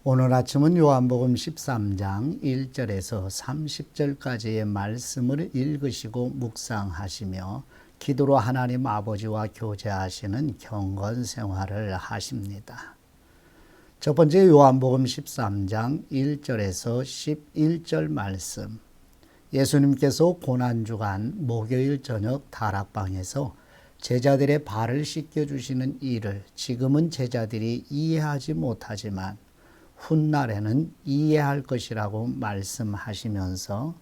오늘 아침은 요한복음 13장 1절에서 30절까지의 말씀을 읽으시고 묵상하시며 기도로 하나님 아버지와 교제하시는 경건 생활을 하십니다. 첫 번째 요한복음 13장 1절에서 11절 말씀. 예수님께서 고난주간 목요일 저녁 다락방에서 제자들의 발을 씻겨주시는 일을 지금은 제자들이 이해하지 못하지만 훗날에는 이해할 것이라고 말씀하시면서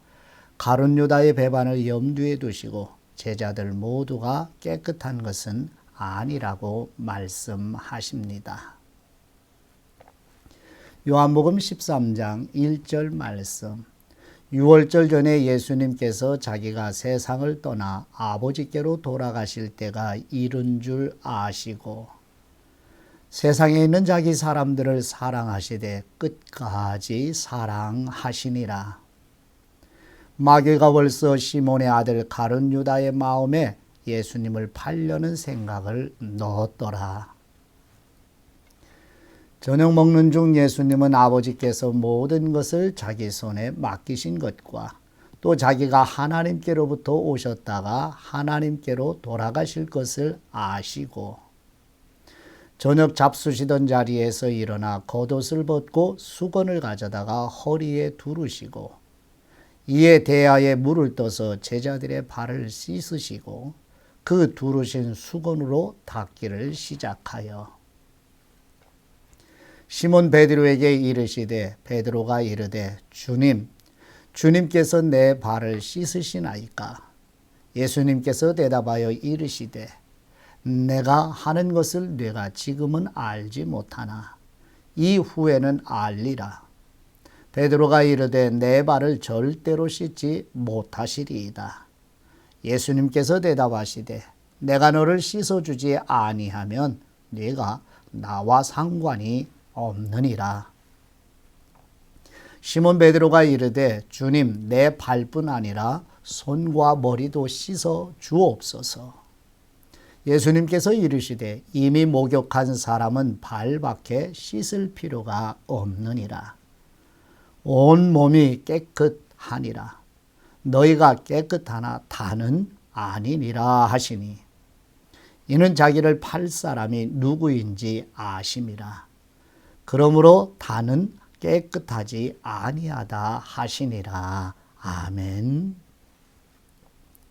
가룟 유다의 배반을 염두에 두시고 제자들 모두가 깨끗한 것은 아니라고 말씀하십니다. 요한복음 13장 1절 말씀. 유월절 전에 예수님께서 자기가 세상을 떠나 아버지께로 돌아가실 때가 이른 줄 아시고 세상에 있는 자기 사람들을 사랑하시되 끝까지 사랑하시니라. 마귀가 벌써 시몬의 아들 가룟 유다의 마음에 예수님을 팔려는 생각을 넣었더라. 저녁 먹는 중 예수님은 아버지께서 모든 것을 자기 손에 맡기신 것과 또 자기가 하나님께로부터 오셨다가 하나님께로 돌아가실 것을 아시고 저녁 잡수시던 자리에서 일어나 겉옷을 벗고 수건을 가져다가 허리에 두르시고 이에 대야에 물을 떠서 제자들의 발을 씻으시고 그 두르신 수건으로 닦기를 시작하여 시몬 베드로에게 이르시되 베드로가 이르되 주님께서 내 발을 씻으시나이까? 예수님께서 대답하여 이르시되 내가 하는 것을 네가 지금은 알지 못하나 이후에는 알리라. 베드로가 이르되 내 발을 절대로 씻지 못하시리이다. 예수님께서 대답하시되 내가 너를 씻어주지 아니하면 네가 나와 상관이 없느니라. 시몬 베드로가 이르되 주님 내 발뿐 아니라 손과 머리도 씻어 주옵소서. 예수님께서 이르시되 이미 목욕한 사람은 발밖에 씻을 필요가 없느니라. 온 몸이 깨끗하니라. 너희가 깨끗하나 다는 아니니라 하시니 이는 자기를 팔 사람이 누구인지 아심이라. 그러므로 다는 깨끗하지 아니하다 하시니라. 아멘.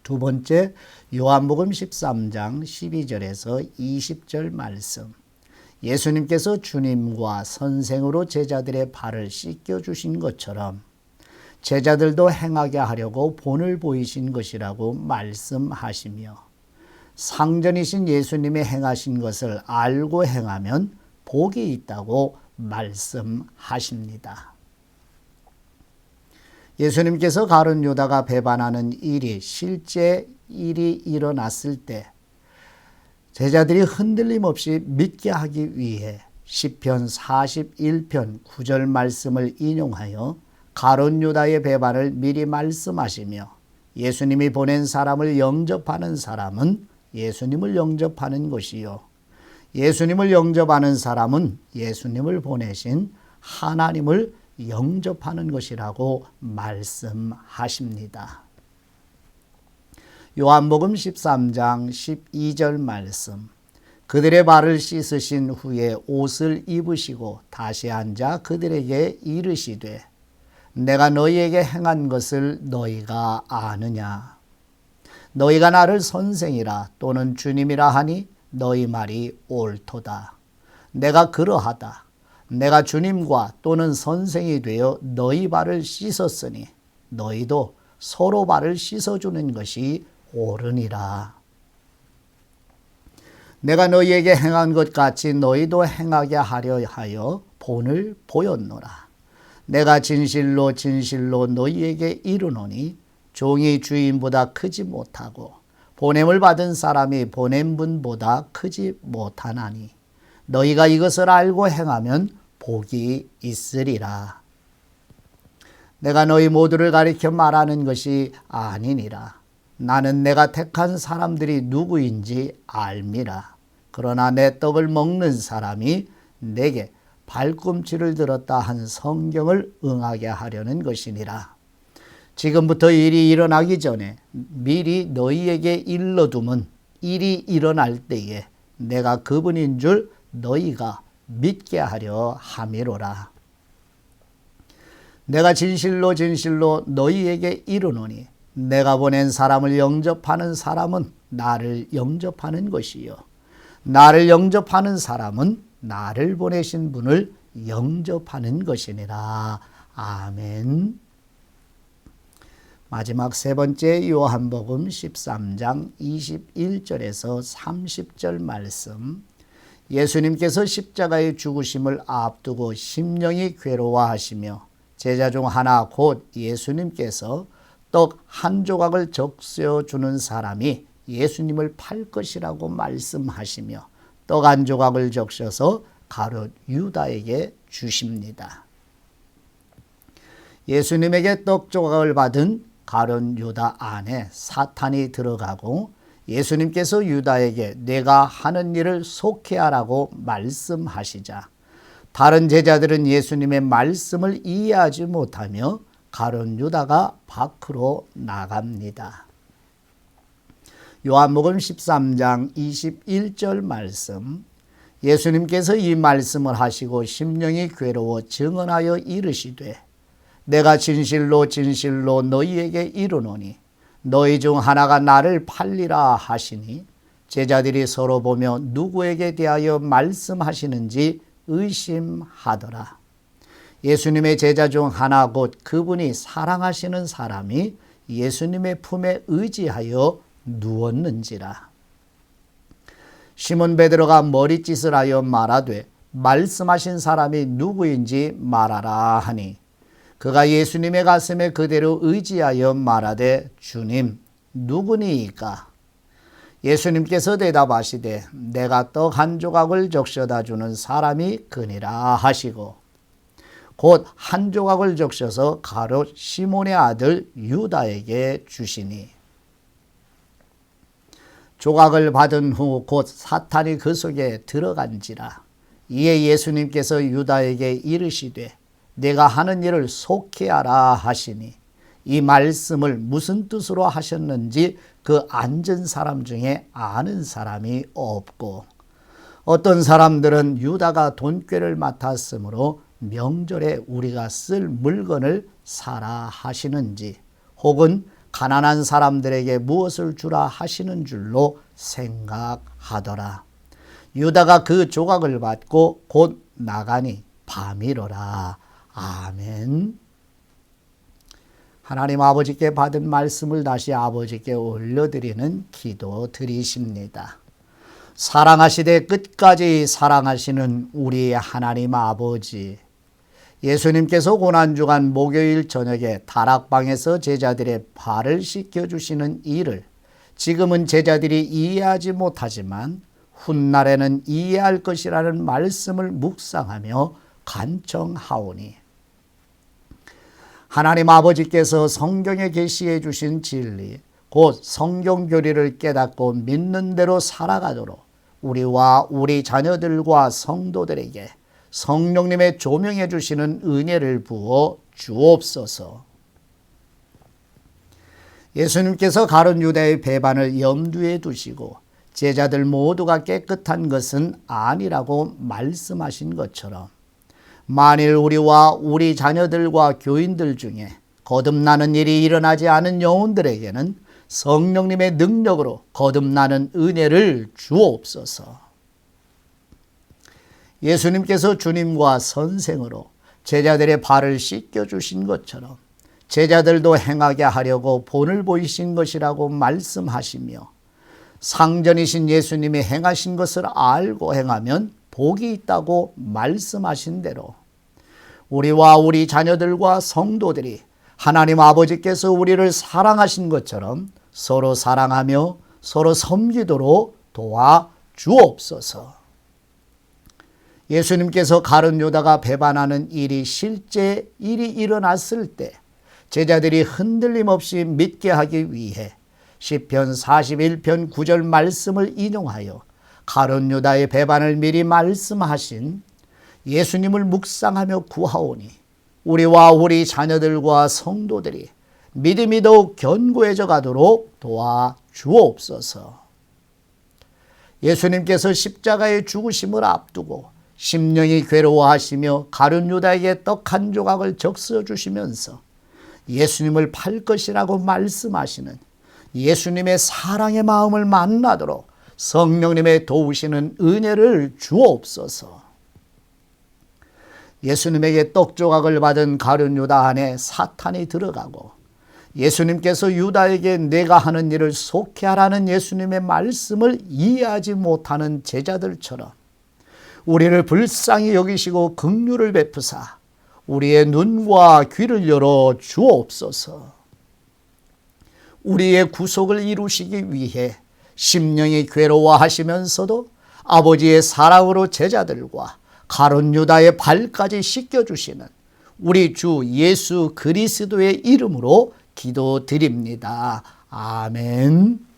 두 번째 요한복음 13장 12절에서 20절 말씀. 예수님께서 주님과 선생으로 제자들의 발을 씻겨주신 것처럼 제자들도 행하게 하려고 본을 보이신 것이라고 말씀하시며 상전이신 예수님이 행하신 것을 알고 행하면 복이 있다고 말씀하십니다. 예수님께서 가룟 유다가 배반하는 일이 실제 일이 일어났을 때 제자들이 흔들림 없이 믿게 하기 위해 시편 41편 9절 말씀을 인용하여 가룟 유다의 배반을 미리 말씀하시며 예수님이 보낸 사람을 영접하는 사람은 예수님을 영접하는 것이요 예수님을 영접하는 사람은 예수님을 보내신 하나님을 영접하는 것이라고 말씀하십니다. 요한복음 13장 12절 말씀. 그들의 발을 씻으신 후에 옷을 입으시고 다시 앉아 그들에게 이르시되 내가 너희에게 행한 것을 너희가 아느냐? 너희가 나를 선생이라 또는 주님이라 하니 너희 말이 옳도다. 내가 그러하다. 내가 주님과 또는 선생이 되어 너희 발을 씻었으니 너희도 서로 발을 씻어주는 것이 옳으니라. 내가 너희에게 행한 것 같이 너희도 행하게 하려 하여 본을 보였노라. 내가 진실로 진실로 너희에게 이르노니 종이 주인보다 크지 못하고 보냄을 받은 사람이 보낸 분보다 크지 못하나니 너희가 이것을 알고 행하면 복이 있으리라. 내가 너희 모두를 가리켜 말하는 것이 아니니라. 나는 내가 택한 사람들이 누구인지 알미라. 그러나 내 떡을 먹는 사람이 내게 발꿈치를 들었다 한 성경을 응하게 하려는 것이니라. 지금부터 일이 일어나기 전에 미리 너희에게 일러둠은 일이 일어날 때에 내가 그분인 줄 너희가 믿게 하려 함이로라. 내가 진실로 진실로 너희에게 이르노니 내가 보낸 사람을 영접하는 사람은 나를 영접하는 것이요 나를 영접하는 사람은 나를 보내신 분을 영접하는 것이니라. 아멘. 마지막 세 번째 요한복음 13장 21절에서 30절 말씀. 예수님께서 십자가의 죽으심을 앞두고 심령이 괴로워하시며 제자 중 하나 곧 예수님께서 떡 한 조각을 적셔 주는 사람이 예수님을 팔 것이라고 말씀하시며 떡 한 조각을 적셔서 가룟 유다에게 주십니다. 예수님에게 떡 조각을 받은 가룟 유다 안에 사탄이 들어가고 예수님께서 유다에게 내가 하는 일을 속해하라고 말씀하시자 다른 제자들은 예수님의 말씀을 이해하지 못하며 가룟 유다가 밖으로 나갑니다. 요한복음 13장 21절 말씀. 예수님께서 이 말씀을 하시고 심령이 괴로워 증언하여 이르시되 내가 진실로 진실로 너희에게 이르노니 너희 중 하나가 나를 팔리라 하시니 제자들이 서로 보며 누구에게 대하여 말씀하시는지 의심하더라. 예수님의 제자 중 하나 곧 그분이 사랑하시는 사람이 예수님의 품에 의지하여 누웠는지라. 시몬 베드로가 머리짓을 하여 말하되 말씀하신 사람이 누구인지 말하라 하니 그가 예수님의 가슴에 그대로 의지하여 말하되 주님 누구니이까? 예수님께서 대답하시되 내가 떡 한 조각을 적셔다 주는 사람이 그니라 하시고 곧 한 조각을 적셔서 가룟 시몬의 아들 유다에게 주시니 조각을 받은 후 곧 사탄이 그 속에 들어간지라. 이에 예수님께서 유다에게 이르시되 내가 하는 일을 속해하라 하시니 이 말씀을 무슨 뜻으로 하셨는지 그 앉은 사람 중에 아는 사람이 없고 어떤 사람들은 유다가 돈꾀를 맡았으므로 명절에 우리가 쓸 물건을 사라 하시는지 혹은 가난한 사람들에게 무엇을 주라 하시는 줄로 생각하더라. 유다가 그 조각을 받고 곧 나가니 밤이로라. 아멘. 하나님 아버지께 받은 말씀을 다시 아버지께 올려드리는 기도 드리십니다. 사랑하시되 끝까지 사랑하시는 우리 하나님 아버지, 예수님께서 고난주간 목요일 저녁에 다락방에서 제자들의 발을 씻겨주시는 일을 지금은 제자들이 이해하지 못하지만 훗날에는 이해할 것이라는 말씀을 묵상하며 간청하오니 하나님 아버지께서 성경에 계시해 주신 진리, 곧 성경 교리를 깨닫고 믿는 대로 살아가도록 우리와 우리 자녀들과 성도들에게 성령님의 조명해 주시는 은혜를 부어 주옵소서. 예수님께서 가룟 유다의 배반을 염두에 두시고 제자들 모두가 깨끗한 것은 아니라고 말씀하신 것처럼 만일 우리와 우리 자녀들과 교인들 중에 거듭나는 일이 일어나지 않은 영혼들에게는 성령님의 능력으로 거듭나는 은혜를 주옵소서. 예수님께서 주님과 선생으로 제자들의 발을 씻겨주신 것처럼 제자들도 행하게 하려고 본을 보이신 것이라고 말씀하시며 상전이신 예수님이 행하신 것을 알고 행하면 복이 있다고 말씀하신 대로 우리와 우리 자녀들과 성도들이 하나님 아버지께서 우리를 사랑하신 것처럼 서로 사랑하며 서로 섬기도록 도와 주옵소서. 예수님께서 가룟 유다가 배반하는 일이 실제 일이 일어났을 때 제자들이 흔들림 없이 믿게 하기 위해 시편 41편 9절 말씀을 인용하여 가룟 유다의 배반을 미리 말씀하신 예수님을 묵상하며 구하오니 우리와 우리 자녀들과 성도들이 믿음이 더욱 견고해져 가도록 도와주옵소서. 예수님께서 십자가의 죽으심을 앞두고 심령이 괴로워하시며 가룟 유다에게 떡 한 조각을 적셔 주시면서 예수님을 팔 것이라고 말씀하시는 예수님의 사랑의 마음을 만나도록 성령님의 도우시는 은혜를 주옵소서. 예수님에게 떡 조각을 받은 가룟 유다 안에 사탄이 들어가고 예수님께서 유다에게 내가 하는 일을 속해하라는 예수님의 말씀을 이해하지 못하는 제자들처럼 우리를 불쌍히 여기시고 긍휼을 베푸사 우리의 눈과 귀를 열어 주옵소서. 우리의 구속을 이루시기 위해 심령이 괴로워하시면서도 아버지의 사랑으로 제자들과 가룟 유다의 발까지 씻겨주시는 우리 주 예수 그리스도의 이름으로 기도드립니다. 아멘.